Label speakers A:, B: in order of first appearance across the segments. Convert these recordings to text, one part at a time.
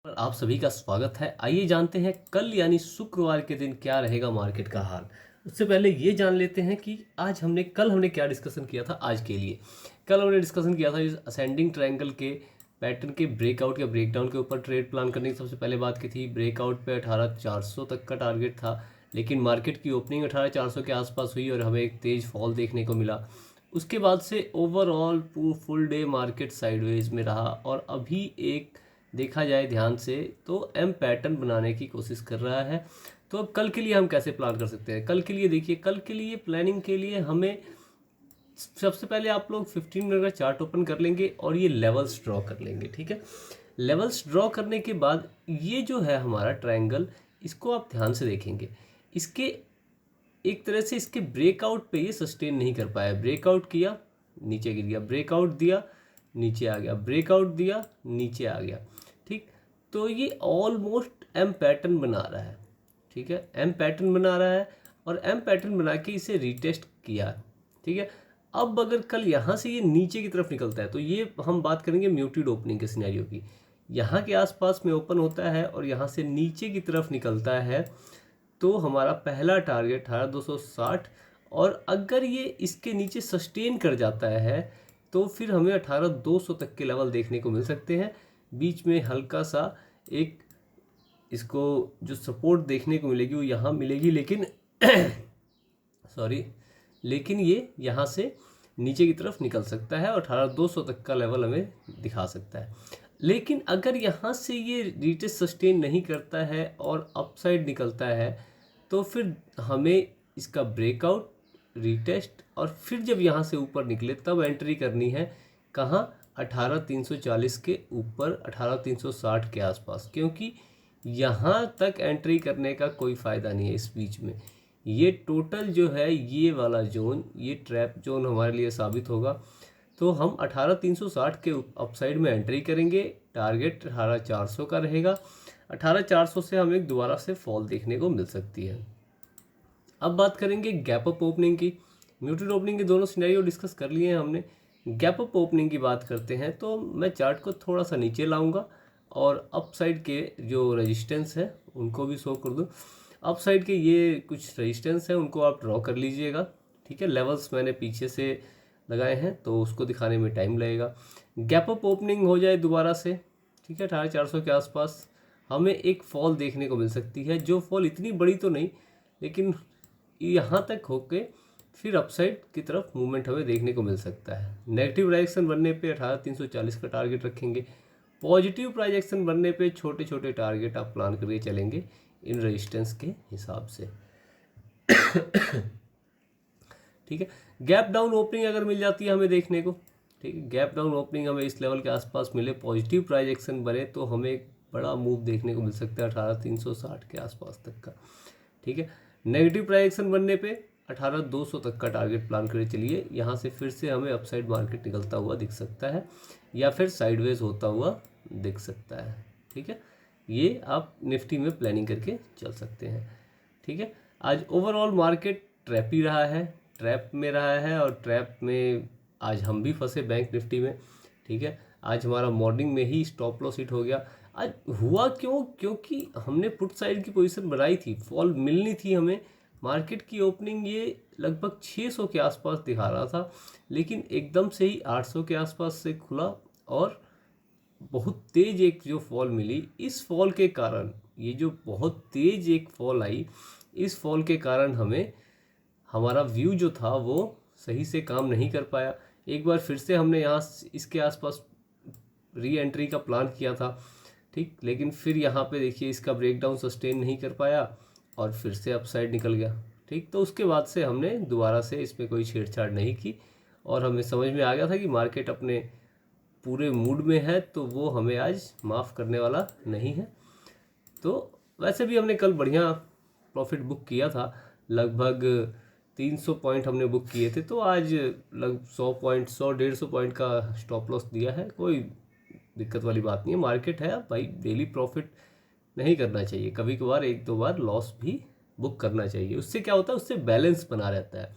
A: पर आप सभी का स्वागत है। आइए जानते हैं कल यानी शुक्रवार के दिन क्या रहेगा मार्केट का हाल। उससे पहले ये जान लेते हैं कि कल हमने क्या डिस्कशन किया था आज के लिए। कल हमने डिस्कशन किया था इस असेंडिंग ट्रायंगल के पैटर्न के ब्रेकआउट या ब्रेकडाउन के ऊपर ट्रेड प्लान करने की सबसे पहले बात की थी। ब्रेकआउट पे 18,400 तक का टारगेट था, लेकिन मार्केट की ओपनिंग 18,400 के आसपास हुई और हमें एक तेज़ फॉल देखने को मिला। उसके बाद से overall full day market sideways में रहा और अभी एक देखा जाए ध्यान से तो एम पैटर्न बनाने की कोशिश कर रहा है। तो अब कल के लिए हम कैसे प्लान कर सकते हैं? कल के लिए देखिए, कल के लिए प्लानिंग के लिए हमें सबसे पहले आप लोग 15 मिनट का चार्ट ओपन कर लेंगे और ये लेवल्स ड्रॉ कर लेंगे। ठीक है, लेवल्स ड्रॉ करने के बाद ये जो है हमारा ट्रायंगल, इसको आप ध्यान से देखेंगे। इसके एक तरह से इसके ब्रेकआउट पे ये सस्टेन नहीं कर पाया। ब्रेकआउट किया, नीचे गिर गया, ब्रेकआउट दिया, नीचे आ गया, ब्रेकआउट दिया, नीचे आ गया। ठीक, तो ये ऑलमोस्ट एम पैटर्न बना रहा है। ठीक है, एम पैटर्न बना रहा है और एम पैटर्न बना के इसे रीटेस्ट किया। ठीक है, अब अगर कल यहाँ से ये नीचे की तरफ निकलता है तो ये हम बात करेंगे म्यूटेड ओपनिंग के सिनेरियो की। यहाँ के आसपास में ओपन होता है और यहाँ से नीचे की तरफ निकलता है तो हमारा पहला टारगेट 18,260, और अगर ये इसके नीचे सस्टेन कर जाता है तो फिर हमें 18,200 तक के लेवल देखने को मिल सकते हैं। बीच में हल्का सा एक इसको जो सपोर्ट देखने को मिलेगी वो यहाँ मिलेगी, लेकिन सॉरी, लेकिन ये यहाँ से नीचे की तरफ निकल सकता है और 18,200 तक का लेवल हमें दिखा सकता है। लेकिन अगर यहाँ से ये रीटेस्ट सस्टेन नहीं करता है और अपसाइड निकलता है तो फिर हमें इसका ब्रेकआउट, रीटेस्ट और फिर जब यहाँ से ऊपर निकले तब एंट्री करनी है। कहाँ? 18,340 के ऊपर, 18,360 के आसपास, क्योंकि यहाँ तक एंट्री करने का कोई फ़ायदा नहीं है। इस बीच में ये टोटल जो है ये वाला जोन, ये ट्रैप जोन हमारे लिए साबित होगा। तो हम 18,360 के अपसाइड में एंट्री करेंगे। टारगेट 18,400 का रहेगा। 18,400 से हमें दोबारा से फॉल देखने को मिल सकती है। अब बात करेंगे गैप अप ओपनिंग की। म्यूटेड ओपनिंग के दोनों सिनेरियो डिस्कस कर लिए हैं हमने। गैप अप ओपनिंग की बात करते हैं तो मैं चार्ट को थोड़ा सा नीचे लाऊंगा और अप साइड के जो रेजिस्टेंस है उनको भी शो कर दूँ। अप साइड के ये कुछ रेजिस्टेंस है, उनको आप ड्रॉ कर लीजिएगा। ठीक है, लेवल्स मैंने पीछे से लगाए हैं तो उसको दिखाने में टाइम लगेगा। गैप अप ओपनिंग हो जाए दोबारा से, ठीक है, 18,400 के आसपास हमें एक फॉल देखने को मिल सकती है। जो फॉल इतनी बड़ी तो नहीं, लेकिन यहाँ तक होके फिर अपसाइड की तरफ मूवमेंट हमें देखने को मिल सकता है। नेगेटिव डायरेक्शन बनने पे 18,340 का टारगेट रखेंगे। पॉजिटिव प्राइजेक्शन बनने पे छोटे छोटे टारगेट आप प्लान करके चलेंगे इन रेजिस्टेंस के हिसाब से। ठीक है, गैप डाउन ओपनिंग अगर मिल जाती है हमें देखने को, ठीक है, गैप डाउन ओपनिंग हमें इस लेवल के आसपास मिले, पॉजिटिव प्राइजेक्शन बने तो हमें एक बड़ा मूव देखने को मिल सकता है 18,360 के आसपास तक का। ठीक है, नेगेटिव प्राइजेक्शन बनने पे 18,200 तक का टारगेट प्लान करके चलिए। यहाँ से फिर से हमें अपसाइड मार्केट निकलता हुआ दिख सकता है या फिर साइडवेज होता हुआ दिख सकता है। ठीक है, ये आप निफ्टी में प्लानिंग करके चल सकते हैं। ठीक है, आज ओवरऑल मार्केट ट्रैप ही रहा है, ट्रैप में रहा है और ट्रैप में आज हम भी फंसे बैंक निफ्टी में। ठीक है, आज हमारा मॉर्निंग में ही स्टॉप लॉस हिट हो गया। आज हुआ क्यों? क्योंकि हमने पुट साइड की पोजीशन बनाई थी, फॉल मिलनी थी हमें। मार्केट की ओपनिंग ये लगभग 600 के आसपास दिखा रहा था, लेकिन एकदम से ही 800 के आसपास से खुला और बहुत तेज एक जो फॉल मिली, इस फॉल के कारण, ये जो बहुत तेज एक फॉल आई, इस फॉल के कारण हमें हमारा व्यू जो था वो सही से काम नहीं कर पाया। एक बार फिर से हमने यहाँ इसके आसपास री एंट्री का प्लान किया था, ठीक, लेकिन फिर यहाँ पे देखिए इसका ब्रेकडाउन सस्टेन नहीं कर पाया और फिर से अपसाइड निकल गया। ठीक, तो उसके बाद से हमने दोबारा से इसमें कोई छेड़छाड़ नहीं की और हमें समझ में आ गया था कि मार्केट अपने पूरे मूड में है तो वो हमें आज माफ़ करने वाला नहीं है। तो वैसे भी हमने कल बढ़िया प्रॉफिट बुक किया था, लगभग 300 पॉइंट हमने बुक किए थे, तो आज लगभग 100 पॉइंट, 100-150 पॉइंट का स्टॉप लॉस दिया है। कोई दिक्कत वाली बात नहीं है, मार्केट है। भाई डेली प्रॉफिट नहीं करना चाहिए, कभी कभार एक दो बार लॉस भी बुक करना चाहिए। उससे क्या होता है, उससे बैलेंस बना रहता है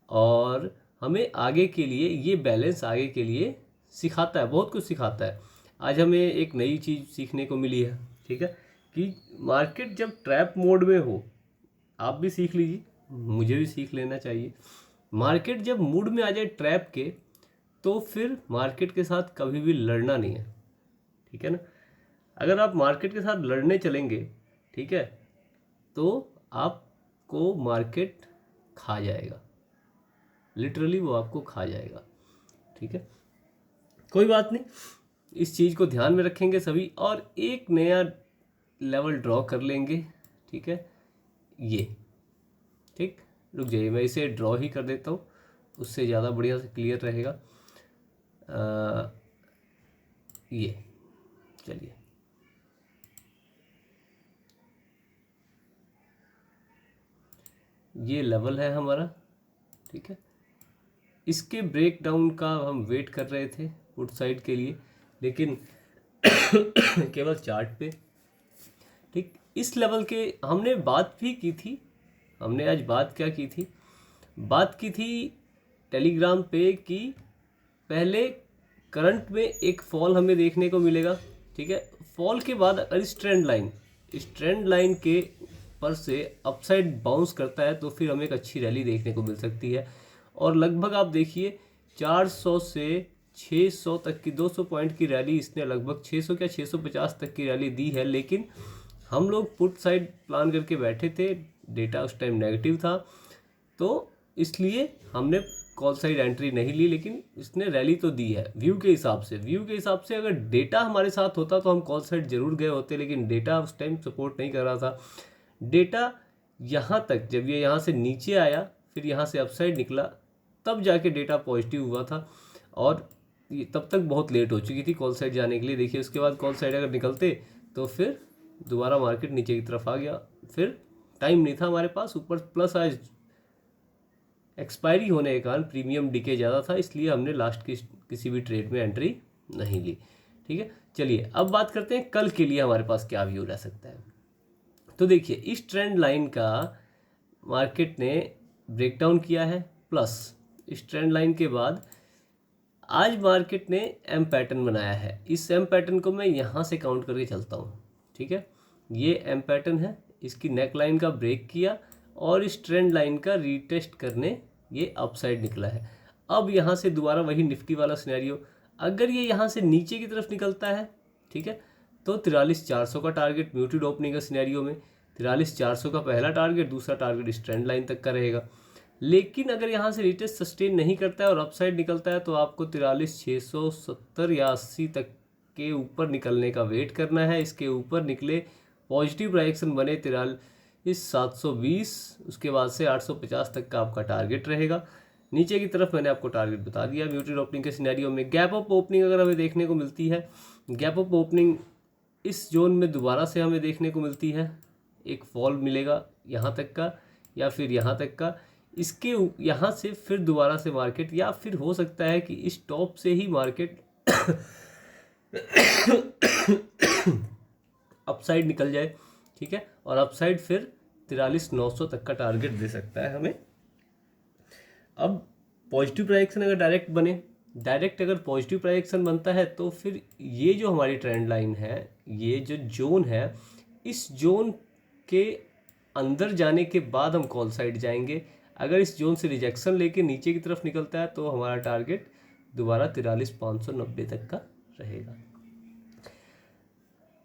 A: और हमें आगे के लिए ये बैलेंस आगे के लिए सिखाता है, बहुत कुछ सिखाता है। आज हमें एक नई चीज़ सीखने को मिली है, ठीक है, कि मार्केट जब ट्रैप मोड में हो, आप भी सीख लीजिए, मुझे भी सीख लेना चाहिए। मार्केट जब मूड में आ जाए ट्रैप के, तो फिर मार्केट के साथ कभी भी लड़ना नहीं है, ठीक है ना। अगर आप मार्केट के साथ लड़ने चलेंगे, ठीक है, तो आपको मार्केट खा जाएगा, लिटरली वो आपको खा जाएगा, ठीक है। कोई बात नहीं, इस चीज़ को ध्यान में रखेंगे सभी और एक नया लेवल ड्रॉ कर लेंगे, ठीक है। ये ठीक, रुक जाइए, मैं इसे ड्रॉ ही कर देता हूँ, उससे ज़्यादा बढ़िया से क्लियर रहेगा। ये चलिए, ये लेवल है हमारा, ठीक है। इसके ब्रेक डाउन का हम वेट कर रहे थे पुट साइड के लिए, लेकिन केवल चार्ट पे, ठीक। इस लेवल के हमने बात भी की थी, हमने आज बात क्या की थी, बात की थी टेलीग्राम पे कि पहले करंट में एक फॉल हमें देखने को मिलेगा, ठीक है। फॉल के बाद अगर इस ट्रेंड लाइन के पर से अपसाइड बाउंस करता है तो फिर हमें एक अच्छी रैली देखने को मिल सकती है। और लगभग आप देखिए 400 से 600 तक की 200 पॉइंट की रैली इसने लगभग 600 क्या 650 तक की रैली दी है। लेकिन हम लोग पुट साइड प्लान करके बैठे थे, डेटा उस टाइम नेगेटिव था, तो इसलिए हमने कॉल साइड एंट्री नहीं ली, लेकिन इसने रैली तो दी है। व्यू के हिसाब से अगर डेटा हमारे साथ होता तो हम कॉल साइड जरूर गए होते, लेकिन डेटा उस टाइम सपोर्ट नहीं कर रहा था। डेटा यहाँ तक, जब ये यहाँ से नीचे आया फिर यहाँ से अपसाइड निकला, तब जाके डेटा पॉजिटिव हुआ था, और ये तब तक बहुत लेट हो चुकी थी कॉल साइड जाने के लिए। देखिए उसके बाद कॉल साइड अगर निकलते तो फिर दोबारा मार्केट नीचे की तरफ आ गया, फिर टाइम नहीं था हमारे पास। ऊपर प्लस आज एक्सपायरी होने के कारण प्रीमियम डीके ज़्यादा था, इसलिए हमने लास्ट की किसी भी ट्रेड में एंट्री नहीं ली, ठीक है। चलिए अब बात करते हैं कल के लिए हमारे पास क्या व्यू रह सकता है। तो देखिए इस ट्रेंड लाइन का मार्केट ने ब्रेकडाउन किया है, प्लस इस ट्रेंड लाइन के बाद आज मार्केट ने एम पैटर्न बनाया है। इस एम पैटर्न को मैं यहाँ से काउंट करके चलता हूँ, ठीक है। ये एम पैटर्न है, इसकी नेक लाइन का ब्रेक किया और इस ट्रेंड लाइन का रीटेस्ट करने ये अपसाइड निकला है। अब यहाँ से दोबारा वही निफ्टी वाला सिनेरियो, अगर ये यहाँ से नीचे की तरफ निकलता है, ठीक है, तो 43,400 का टारगेट म्यूटेड ओपनिंग का सिनेरियो में 43,400 का पहला टारगेट, दूसरा टारगेट इस ट्रेंड लाइन तक का रहेगा। लेकिन अगर यहाँ से रिटेस्ट सस्टेन नहीं करता है और अपसाइड निकलता है तो आपको 43,670 या 80 तक के ऊपर निकलने का वेट करना है। इसके ऊपर निकले, पॉजिटिव प्राइजेक्शन बने 43,720, उसके बाद से 850 तक का आपका टारगेट रहेगा। नीचे की तरफ मैंने आपको टारगेट बता दिया। म्यूटेड ओपनिंग के सिनेरियो में गैप अप ओपनिंग अगर हमें देखने को मिलती है, गैप अप ओपनिंग इस जोन में दोबारा से हमें देखने को मिलती है, एक फॉल मिलेगा यहाँ तक का या फिर यहाँ तक का, इसके यहाँ से फिर दोबारा से मार्केट, या फिर हो सकता है कि इस टॉप से ही मार्केट अपसाइड निकल जाए, ठीक है, और अपसाइड फिर 43,900 तक का टारगेट दे सकता है हमें। अब पॉजिटिव प्राइजेक्शन अगर डायरेक्ट अगर पॉजिटिव प्राइजेक्शन बनता है तो फिर ये जो हमारी ट्रेंड लाइन है, ये जो जोन है, इस जोन के अंदर जाने के बाद हम कॉल साइड जाएंगे। अगर इस जोन से रिजेक्शन लेके नीचे की तरफ निकलता है तो हमारा टारगेट दोबारा 43,590 तक का रहेगा।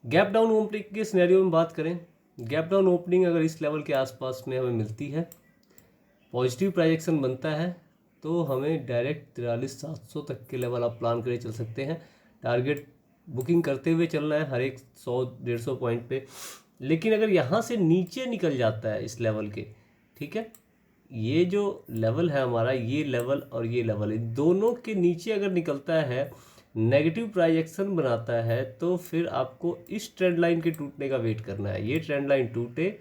A: गैप डाउन ओपनिंग के सिनेरियो में बात करें, गैप डाउन ओपनिंग अगर इस लेवल के आसपास में हमें मिलती है, पॉजिटिव प्राइजेक्शन बनता है, तो हमें डायरेक्ट 43,700 तक के लेवल आप प्लान करके चल सकते हैं। टारगेट बुकिंग करते हुए चलना है हर एक 100-150 पॉइंट पे। लेकिन अगर यहाँ से नीचे निकल जाता है इस लेवल के, ठीक है, ये जो लेवल है हमारा, ये लेवल और ये लेवल, दोनों के नीचे अगर निकलता है, नेगेटिव प्राइजेक्शन बनाता है, तो फिर आपको इस ट्रेंड लाइन के टूटने का वेट करना है। ये ट्रेंड लाइन टूटे,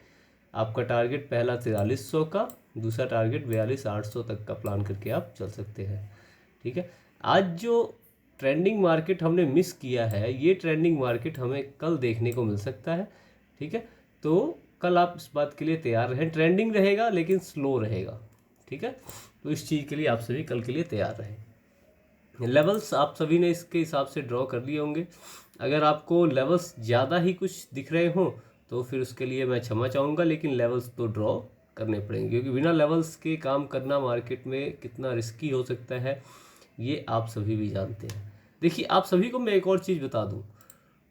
A: आपका टारगेट पहला 4300 का, दूसरा टारगेट 42,800 तक का प्लान करके आप चल सकते हैं, ठीक है। आज जो ट्रेंडिंग मार्केट हमने मिस किया है, ये ट्रेंडिंग मार्केट हमें कल देखने को मिल सकता है, ठीक है। तो कल आप इस बात के लिए तैयार रहें, ट्रेंडिंग रहेगा लेकिन स्लो रहेगा, ठीक है। तो इस चीज़ के लिए आप सभी कल के लिए तैयार रहें। लेवल्स आप सभी ने इसके हिसाब से ड्रॉ कर लिए होंगे। अगर आपको लेवल्स ज़्यादा ही कुछ दिख रहे हों तो फिर उसके लिए मैं क्षमा चाहूँगा, लेकिन लेवल्स तो ड्रॉ करने पड़ेंगे, क्योंकि बिना लेवल्स के काम करना मार्केट में कितना रिस्की हो सकता है ये आप सभी भी जानते हैं। देखिए, आप सभी को मैं एक और चीज़ बता दूँ,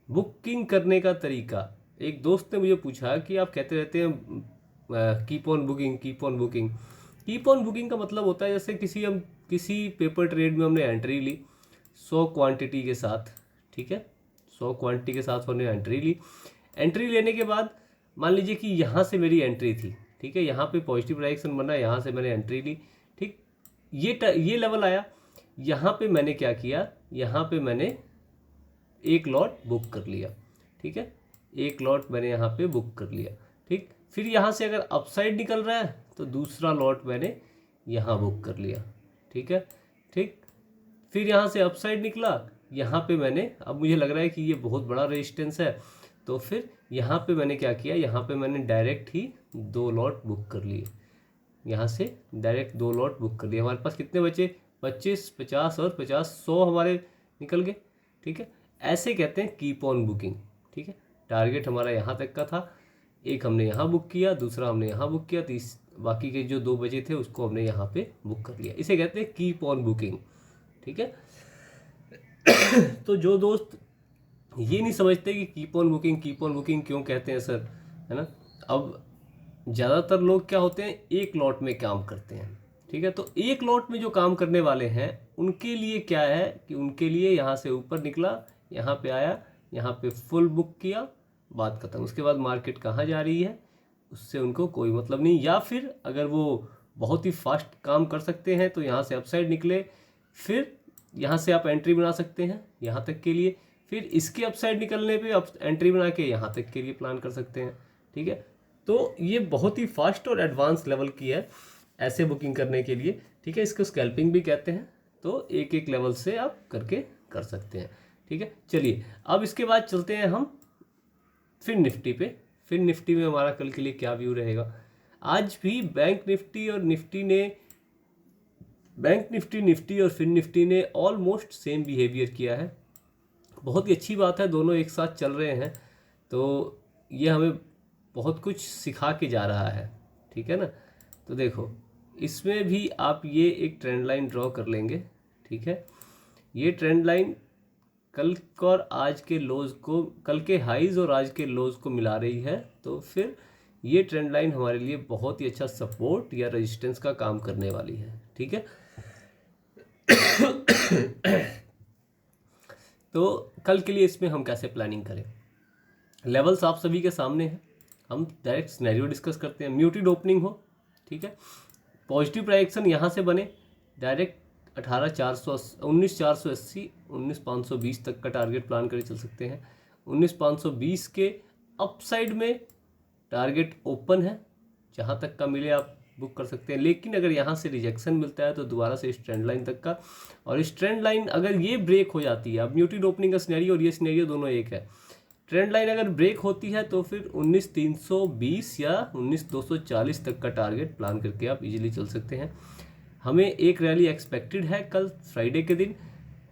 A: बुकिंग करने का तरीका। एक दोस्त ने मुझे पूछा कि आप कहते रहते हैं keep on booking, keep on booking. Keep on booking का मतलब होता है जैसे किसी पेपर ट्रेड में हमने एंट्री ली 100 क्वांटिटी के साथ, ठीक है, 100 क्वांटिटी के साथ हमने एंट्री ली। एंट्री लेने के बाद मान लीजिए कि यहाँ से मेरी एंट्री थी, ठीक है, यहाँ पे पॉजिटिव डायरेक्शन बना, यहाँ से मैंने एंट्री ली, ठीक, ये लेवल आया, यहाँ पे मैंने क्या किया, यहाँ पे मैंने एक लॉट बुक कर लिया, ठीक है, एक लॉट मैंने यहाँ पे बुक कर लिया, ठीक। फिर यहाँ से अगर अपसाइड निकल रहा है तो दूसरा लॉट मैंने यहाँ बुक कर लिया, ठीक है, ठीक। फिर यहाँ से अपसाइड निकला, यहाँ पे मैंने, अब मुझे लग रहा है कि ये बहुत बड़ा रेजिस्टेंस है, तो फिर यहाँ पे मैंने क्या किया, यहाँ पे मैंने डायरेक्ट ही 2 लॉट बुक कर लिए, यहाँ से डायरेक्ट 2 लॉट बुक कर लिए। हमारे पास कितने बचे, 25, 50 और 50, 100 हमारे निकल गए, ठीक है। ऐसे कहते हैं कीप ऑन बुकिंग, ठीक है। टारगेट हमारा यहाँ तक का था, एक हमने यहाँ बुक किया, दूसरा हमने यहाँ बुक किया, बाकी के जो 2 बचे थे उसको हमने यहाँ पे बुक कर लिया, इसे कहते हैं कीप ऑन बुकिंग, ठीक है। तो जो दोस्त ये नहीं समझते कि कीप ऑन बुकिंग क्यों कहते हैं सर, है ना, अब ज़्यादातर लोग क्या होते हैं, एक लॉट में काम करते हैं, ठीक है। तो एक लॉट में जो काम करने वाले हैं उनके लिए क्या है कि उनके लिए यहाँ से ऊपर निकला, यहाँ पे आया, यहाँ पे फुल बुक किया, बात खत्म। उसके बाद मार्केट कहाँ जा रही है उससे उनको कोई मतलब नहीं। या फिर अगर वो बहुत ही फास्ट काम कर सकते हैं तो यहाँ से अपसाइड निकले, फिर यहाँ से आप एंट्री बना सकते हैं यहाँ तक के लिए, फिर इसके अपसाइड निकलने पे आप एंट्री बना के यहाँ तक के लिए प्लान कर सकते हैं, ठीक है। तो ये बहुत ही फास्ट और एडवांस लेवल की है ऐसे बुकिंग करने के लिए, ठीक है। इसको स्कैल्पिंग भी कहते हैं। तो एक एक लेवल से आप करके कर सकते हैं, ठीक है। चलिए अब इसके बाद चलते हैं हम फिर निफ्टी पे। फिर निफ्टी में हमारा कल के लिए क्या व्यू रहेगा। आज भी बैंक निफ्टी और फिर निफ्टी ने ऑलमोस्ट सेम बिहेवियर किया है। बहुत ही अच्छी बात है, दोनों एक साथ चल रहे हैं तो ये हमें बहुत कुछ सिखा के जा रहा है, ठीक है ना। तो देखो इसमें भी आप ये एक ट्रेंड लाइन ड्रॉ कर लेंगे, ठीक है। ये ट्रेंड लाइन कल और आज के लोज को, कल के हाईज और आज के लोज को मिला रही है, तो फिर ये ट्रेंड लाइन हमारे लिए बहुत ही अच्छा सपोर्ट या रेजिस्टेंस का काम करने वाली है, ठीक है। तो कल के लिए इसमें हम कैसे प्लानिंग करें, लेवल्स आप सभी के सामने हैं, हम डायरेक्ट सिनेरियो डिस्कस करते हैं। म्यूटेड ओपनिंग हो, ठीक है, पॉजिटिव प्राइजेक्शन यहाँ से बने, डायरेक्ट 19,480 19,520 तक का टारगेट प्लान करके चल सकते हैं। 19,520 के अपसाइड में टारगेट ओपन है, जहाँ तक का मिले आप बुक कर सकते हैं। लेकिन अगर यहाँ से रिजेक्शन मिलता है तो दोबारा से इस ट्रेंड लाइन तक का, और इस ट्रेंड लाइन अगर ये ब्रेक हो जाती है, अब म्यूटेड ओपनिंग का सिनेरियो और ये सिनेरियो दोनों एक है, ट्रेंड लाइन अगर ब्रेक होती है तो फिर 19,320 या 19,240 तक का टारगेट प्लान करके आप इजीली चल सकते हैं। हमें एक रैली एक्सपेक्टेड है कल फ्राइडे के दिन,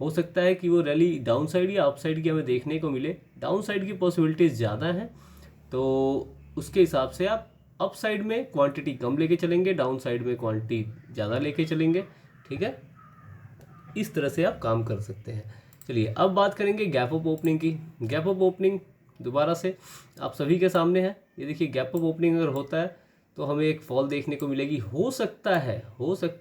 A: हो सकता है कि वो रैली डाउन साइड या अप साइड की हमें देखने को मिले। डाउन साइड की पॉसिबिलिटीज़ ज़्यादा हैं, तो उसके हिसाब से आप अप साइड में क्वांटिटी कम लेके चलेंगे, डाउन साइड में क्वांटिटी ज़्यादा लेके चलेंगे, ठीक है। इस तरह से आप काम कर सकते हैं। चलिए अब बात करेंगे गैप अप ओपनिंग की। गैप अप ओपनिंग दोबारा से आप सभी के सामने है। ये देखिए, गैप अप ओपनिंग अगर होता है तो हमें एक फॉल देखने को मिलेगी। हो सकता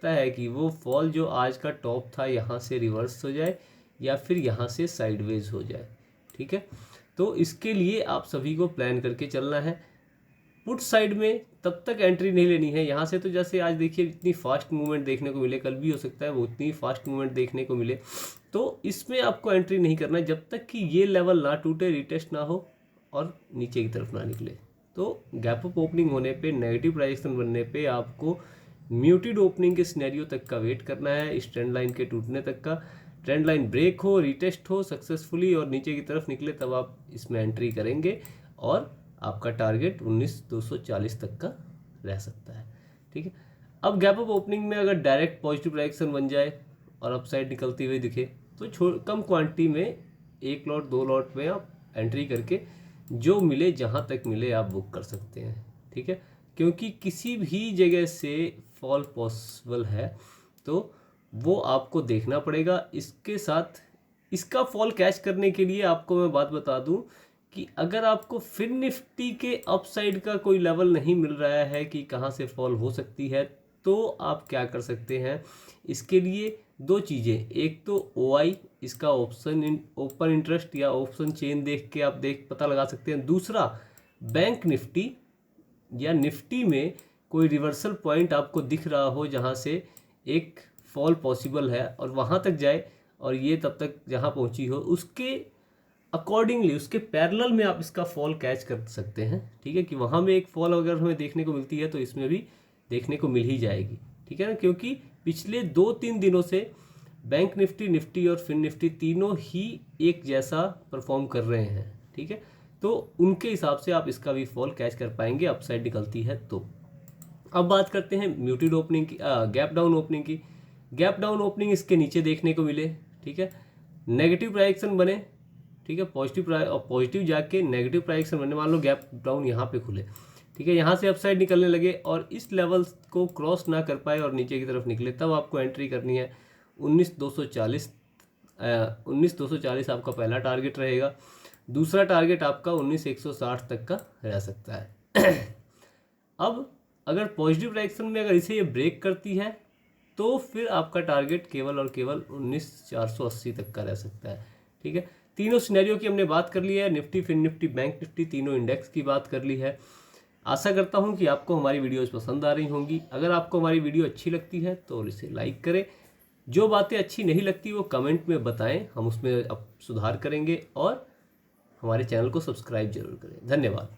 A: है कि वो फॉल जो आज का टॉप था यहाँ से रिवर्स हो जाए या फिर यहाँ से साइडवेज हो जाए, ठीक है। तो इसके लिए आप सभी को प्लान करके चलना है। पुट साइड में तब तक एंट्री नहीं लेनी है यहाँ से, तो जैसे आज देखिए इतनी फास्ट मूवमेंट देखने को मिले, कल भी हो सकता है वो इतनी फास्ट मूवमेंट देखने को मिले, तो इसमें आपको एंट्री नहीं करना है जब तक कि ये लेवल ना टूटे, रिटेस्ट ना हो और नीचे की तरफ ना निकले। तो गैप अप ओपनिंग होने पे, नेगेटिव प्राइजेक्शन बनने पे आपको म्यूटेड ओपनिंग के सिनेरियो तक का वेट करना है, इस ट्रेंड लाइन के टूटने तक का। ट्रेंड लाइन ब्रेक हो, रिटेस्ट हो सक्सेसफुली और नीचे की तरफ निकले, तब आप इसमें एंट्री करेंगे और आपका टारगेट 19,240 तक का रह सकता है, ठीक है। अब गैप अप ओपनिंग में अगर डायरेक्ट पॉजिटिव डायरेक्शन बन जाए और अपसाइड निकलती हुई दिखे तो कम क्वांटिटी में 1 लॉट 2 लॉट में आप एंट्री करके जो मिले जहाँ तक मिले आप बुक कर सकते हैं, ठीक है। क्योंकि किसी भी जगह से फॉल पॉसिबल है तो वो आपको देखना पड़ेगा। इसके साथ इसका फॉल कैच करने के लिए आपको मैं बात बता दूं कि अगर आपको फिन निफ्टी के अपसाइड का कोई लेवल नहीं मिल रहा है कि कहाँ से फॉल हो सकती है, तो आप क्या कर सकते हैं, इसके लिए 2 चीज़ें, एक तो OI इसका ओपन इंटरेस्ट या ऑप्शन चेन देख के आप पता लगा सकते हैं। दूसरा बैंक निफ्टी या निफ्टी में कोई रिवर्सल पॉइंट आपको दिख रहा हो जहाँ से एक फॉल पॉसिबल है और वहाँ तक जाए और ये तब तक जहाँ पहुँची हो उसके अकॉर्डिंगली उसके पैरेलल में आप इसका फॉल कैच कर सकते हैं, ठीक है। कि वहाँ में एक फॉल अगर हमें देखने को मिलती है तो इसमें भी देखने को मिल ही जाएगी, ठीक है ना। क्योंकि पिछले 2-3 दिनों से बैंक निफ्टी और फिन निफ्टी तीनों ही एक जैसा परफॉर्म कर रहे हैं, ठीक है। तो उनके हिसाब से आप इसका भी फॉल कैच कर पाएंगे अपसाइड निकलती है तो। अब बात करते हैं म्यूटेड ओपनिंग की, गैप डाउन ओपनिंग की। गैप डाउन ओपनिंग इसके नीचे देखने को मिले, ठीक है, नेगेटिव प्राइजेक्शन बने, ठीक है, पॉजिटिव जाके नेगेटिव प्राइजेक्शन बने, मान लो गैप डाउन यहाँ पे खुले, ठीक है, यहाँ से अपसाइड निकलने लगे और इस लेवल को क्रॉस ना कर पाए और नीचे की तरफ निकले, तब आपको एंट्री करनी है 19,240 आपका पहला टारगेट रहेगा। दूसरा टारगेट आपका 19,160 तक का रह सकता है। अब अगर पॉजिटिव डायरेक्शन में अगर इसे ये ब्रेक करती है तो फिर आपका टारगेट केवल और केवल 19,480 तक का रह सकता है, ठीक है। तीनों सिनेरियो की हमने बात कर ली है, निफ्टी, फिन निफ्टी, बैंक निफ्टी, तीनों इंडेक्स की बात कर ली है। आशा करता हूं कि आपको हमारी वीडियोस पसंद आ रही होंगी। अगर आपको हमारी वीडियो अच्छी लगती है तो इसे लाइक करें, जो बातें अच्छी नहीं लगती वो कमेंट में बताएं, हम उसमें अब सुधार करेंगे, और हमारे चैनल को सब्सक्राइब जरूर करें। धन्यवाद।